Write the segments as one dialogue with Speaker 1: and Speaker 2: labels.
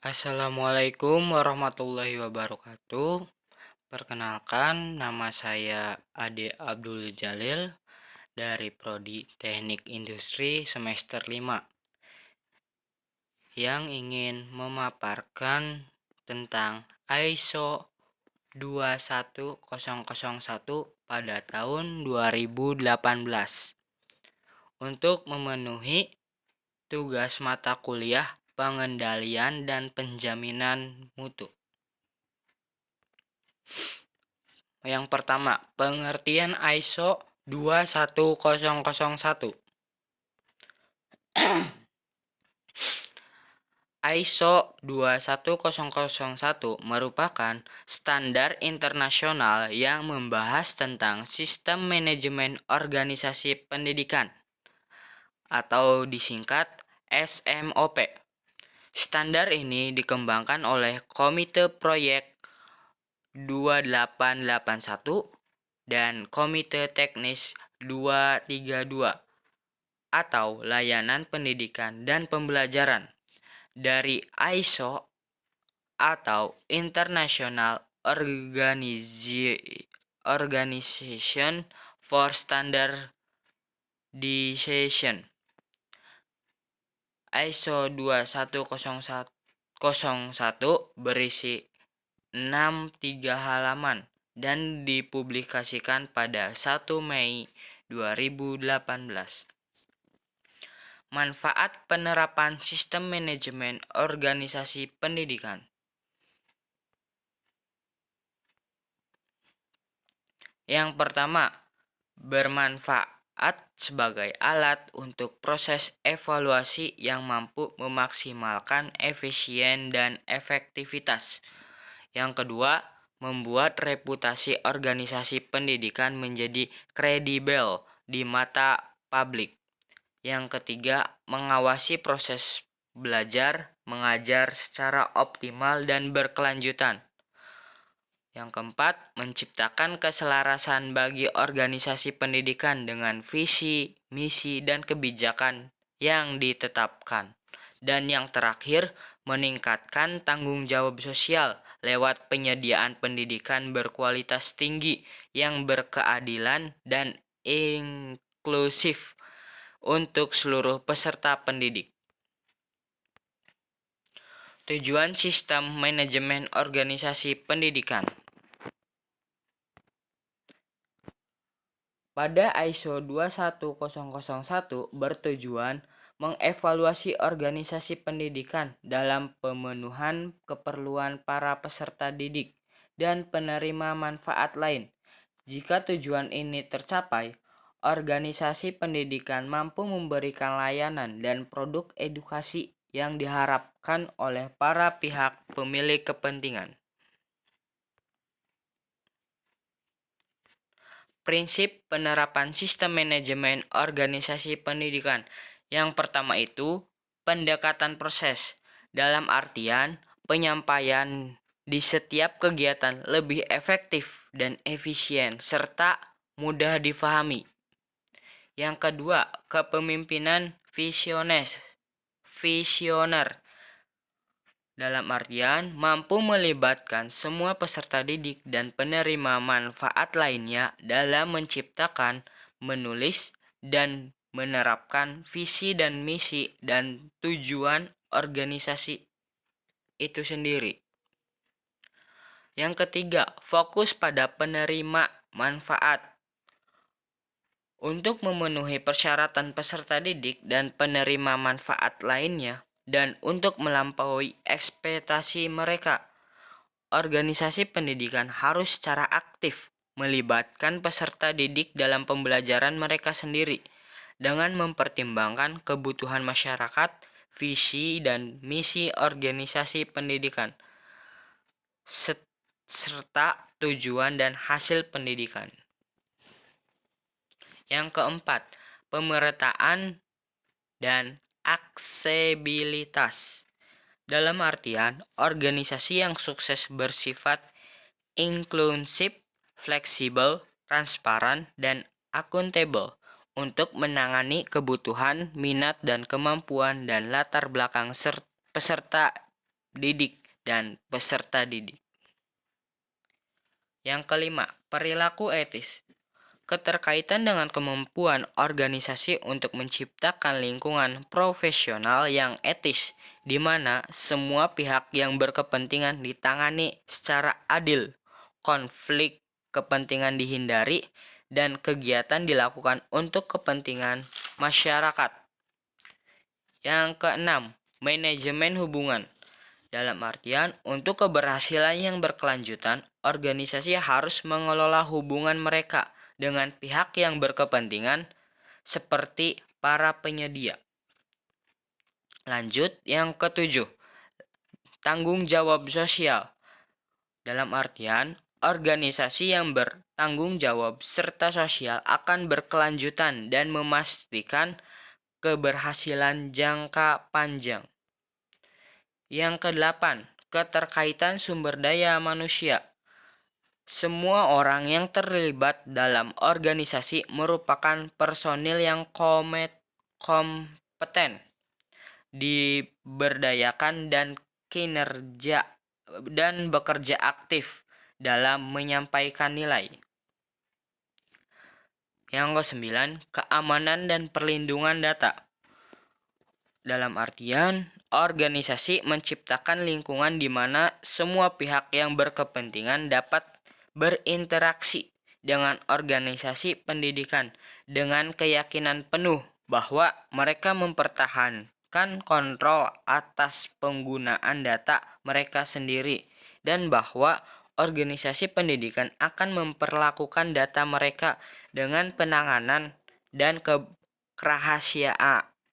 Speaker 1: Assalamualaikum warahmatullahi wabarakatuh. Perkenalkan, nama saya Ade Abdul Jalil dari Prodi Teknik Industri semester 5 yang ingin memaparkan tentang ISO 21001 pada tahun 2018 untuk memenuhi tugas mata kuliah pengendalian dan penjaminan mutu. Yang pertama, pengertian ISO 21001. ISO 21001 merupakan standar internasional yang membahas tentang sistem manajemen organisasi pendidikan atau disingkat SMOP. Standar ini dikembangkan oleh Komite Proyek 2881 dan Komite Teknis 232 atau Layanan Pendidikan dan Pembelajaran dari ISO atau International Organization for Standardization. ISO 21001 berisi 63 halaman dan dipublikasikan pada 1 Mei 2018. Manfaat penerapan sistem manajemen organisasi pendidikan. Yang pertama, bermanfaat sebagai alat untuk proses evaluasi yang mampu memaksimalkan efisien dan efektivitas. Yang kedua, membuat reputasi organisasi pendidikan menjadi kredibel di mata publik. Yang ketiga, mengawasi proses belajar, mengajar secara optimal dan berkelanjutan. Yang keempat, menciptakan keselarasan bagi organisasi pendidikan dengan visi, misi, dan kebijakan yang ditetapkan. Dan yang terakhir, meningkatkan tanggung jawab sosial lewat penyediaan pendidikan berkualitas tinggi yang berkeadilan dan inklusif untuk seluruh peserta pendidik. Tujuan sistem manajemen organisasi pendidikan. Pada ISO 21001 bertujuan mengevaluasi organisasi pendidikan dalam pemenuhan keperluan para peserta didik dan penerima manfaat lain. Jika tujuan ini tercapai, organisasi pendidikan mampu memberikan layanan dan produk edukasi yang diharapkan oleh para pihak pemilik kepentingan. Prinsip penerapan sistem manajemen organisasi pendidikan. Yang pertama itu, pendekatan proses. Dalam artian, penyampaian di setiap kegiatan lebih efektif dan efisien serta mudah difahami. Yang kedua, kepemimpinan visioner. Dalam artian, mampu melibatkan semua peserta didik dan penerima manfaat lainnya dalam menciptakan, menulis, dan menerapkan visi dan misi dan tujuan organisasi itu sendiri. Yang ketiga, fokus pada penerima manfaat. Untuk memenuhi persyaratan peserta didik dan penerima manfaat lainnya, dan untuk melampaui ekspektasi mereka, organisasi pendidikan harus secara aktif melibatkan peserta didik dalam pembelajaran mereka sendiri dengan mempertimbangkan kebutuhan masyarakat, visi dan misi organisasi pendidikan, serta tujuan dan hasil pendidikan. Yang keempat, pemerataan dan aksesibilitas. Dalam artian, organisasi yang sukses bersifat inklusif, fleksibel, transparan, dan akuntabel untuk menangani kebutuhan, minat, dan kemampuan dan latar belakang peserta didik dan peserta didik. Yang kelima, perilaku etis. Keterkaitan dengan kemampuan organisasi untuk menciptakan lingkungan profesional yang etis, di mana semua pihak yang berkepentingan ditangani secara adil, konflik kepentingan dihindari, dan kegiatan dilakukan untuk kepentingan masyarakat. Yang keenam, manajemen hubungan. Dalam artian, untuk keberhasilan yang berkelanjutan, organisasi harus mengelola hubungan mereka dengan pihak yang berkepentingan seperti para penyedia. Lanjut, yang ketujuh, tanggung jawab sosial. Dalam artian, organisasi yang bertanggung jawab serta sosial akan berkelanjutan dan memastikan keberhasilan jangka panjang. Yang kedelapan, keterkaitan sumber daya manusia. Semua orang yang terlibat dalam organisasi merupakan personil yang kompeten, diberdayakan dan bekerja aktif dalam menyampaikan nilai. Yang kesembilan, keamanan dan perlindungan data. Dalam artian, organisasi menciptakan lingkungan di mana semua pihak yang berkepentingan dapat berinteraksi dengan organisasi pendidikan dengan keyakinan penuh bahwa mereka mempertahankan kontrol atas penggunaan data mereka sendiri dan bahwa organisasi pendidikan akan memperlakukan data mereka dengan penanganan dan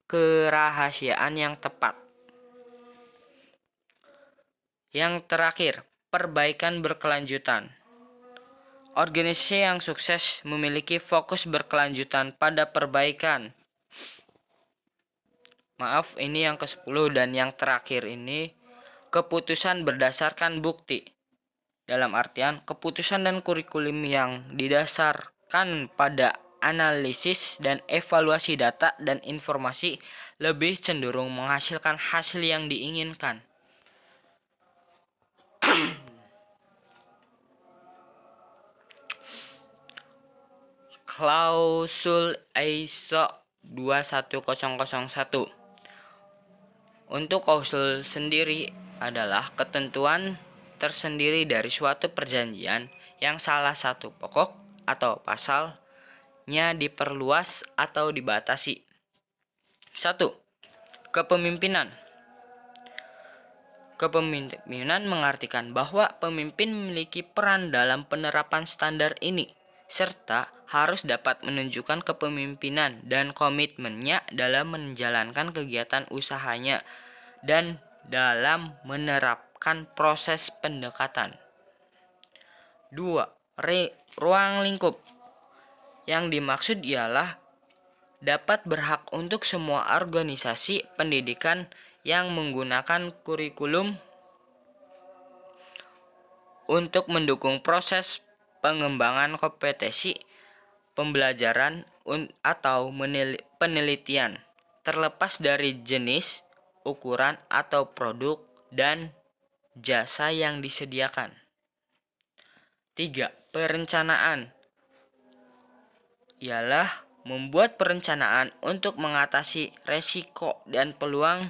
Speaker 1: kerahasiaan yang tepat. Yang terakhir, perbaikan berkelanjutan. Organisasi yang sukses memiliki fokus berkelanjutan pada perbaikan. Maaf, ini yang ke-10 dan yang terakhir ini keputusan berdasarkan bukti. Dalam artian, keputusan dan kurikulum yang didasarkan pada analisis dan evaluasi data dan informasi lebih cenderung menghasilkan hasil yang diinginkan. Klausul ISO 21001. Untuk klausul sendiri adalah ketentuan tersendiri dari suatu perjanjian yang salah satu pokok atau pasalnya diperluas atau dibatasi. 1. Kepemimpinan. Kepemimpinan mengartikan bahwa pemimpin memiliki peran dalam penerapan standar ini, serta harus dapat menunjukkan kepemimpinan dan komitmennya dalam menjalankan kegiatan usahanya dan dalam menerapkan proses pendekatan. 2. Ruang lingkup. Yang dimaksud ialah dapat berhak untuk semua organisasi pendidikan yang menggunakan kurikulum untuk mendukung proses pengembangan kompetensi, pembelajaran, atau penelitian, terlepas dari jenis, ukuran, atau produk dan jasa yang disediakan. 3. Perencanaan ialah membuat perencanaan untuk mengatasi resiko dan peluang,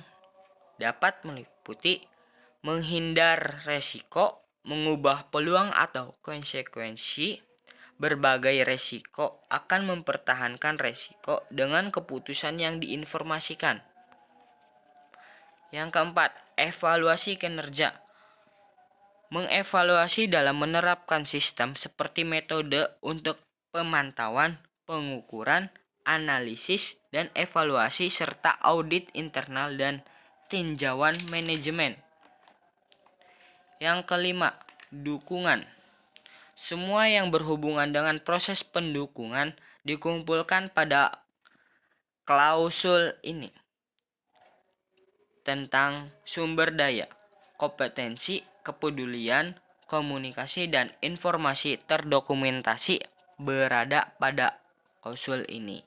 Speaker 1: dapat meliputi menghindar resiko, mengubah peluang atau konsekuensi. Berbagai resiko akan mempertahankan resiko dengan keputusan yang diinformasikan. Yang keempat, evaluasi kinerja. Mengevaluasi dalam menerapkan sistem seperti metode untuk pemantauan, pengukuran, analisis, dan evaluasi serta audit internal dan tinjauan manajemen. Yang kelima, dukungan. Semua yang berhubungan dengan proses pendukungan dikumpulkan pada klausul ini tentang sumber daya, kompetensi, kepedulian, komunikasi, dan informasi terdokumentasi berada pada klausul ini.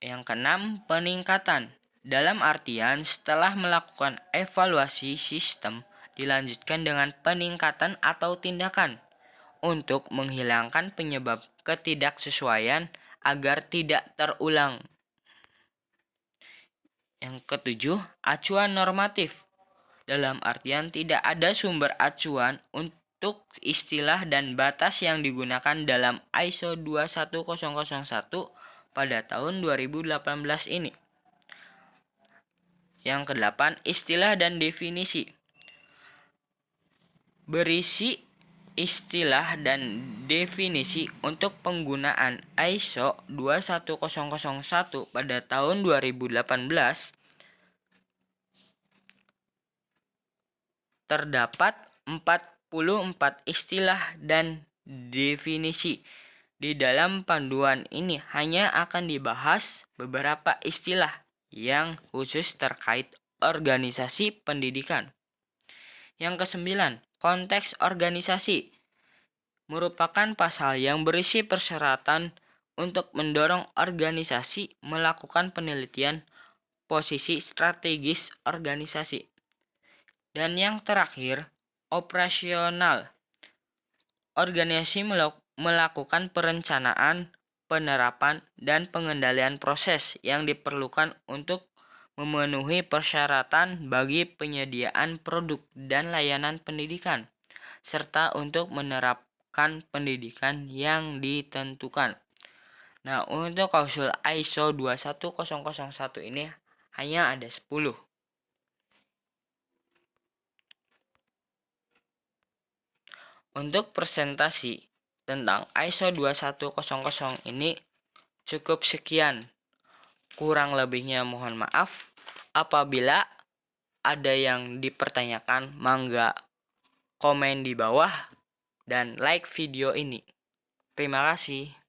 Speaker 1: Yang keenam, peningkatan. Dalam artian, setelah melakukan evaluasi sistem, dilanjutkan dengan peningkatan atau tindakan untuk menghilangkan penyebab ketidaksesuaian agar tidak terulang. Yang ketujuh, acuan normatif. Dalam artian tidak ada sumber acuan untuk istilah dan batas yang digunakan dalam ISO 21001 pada tahun 2018 ini. Yang kedelapan, istilah dan definisi. Berisi istilah dan definisi untuk penggunaan ISO 21001 pada tahun 2018 terdapat 44 istilah dan definisi. Di dalam panduan ini hanya akan dibahas beberapa istilah yang khusus terkait organisasi pendidikan. Yang kesembilan, konteks organisasi merupakan pasal yang berisi persyaratan untuk mendorong organisasi melakukan penelitian posisi strategis organisasi. Dan yang terakhir, operasional. Organisasi melakukan perencanaan, penerapan, dan pengendalian proses yang diperlukan untuk memenuhi persyaratan bagi penyediaan produk dan layanan pendidikan, serta untuk menerapkan pendidikan yang ditentukan. Nah, untuk klausul ISO 21001 ini hanya ada 10. Untuk presentasi tentang ISO 2100 ini cukup sekian. Kurang lebihnya mohon maaf. Apabila ada yang dipertanyakan, mangga komen di bawah dan like video ini. Terima kasih.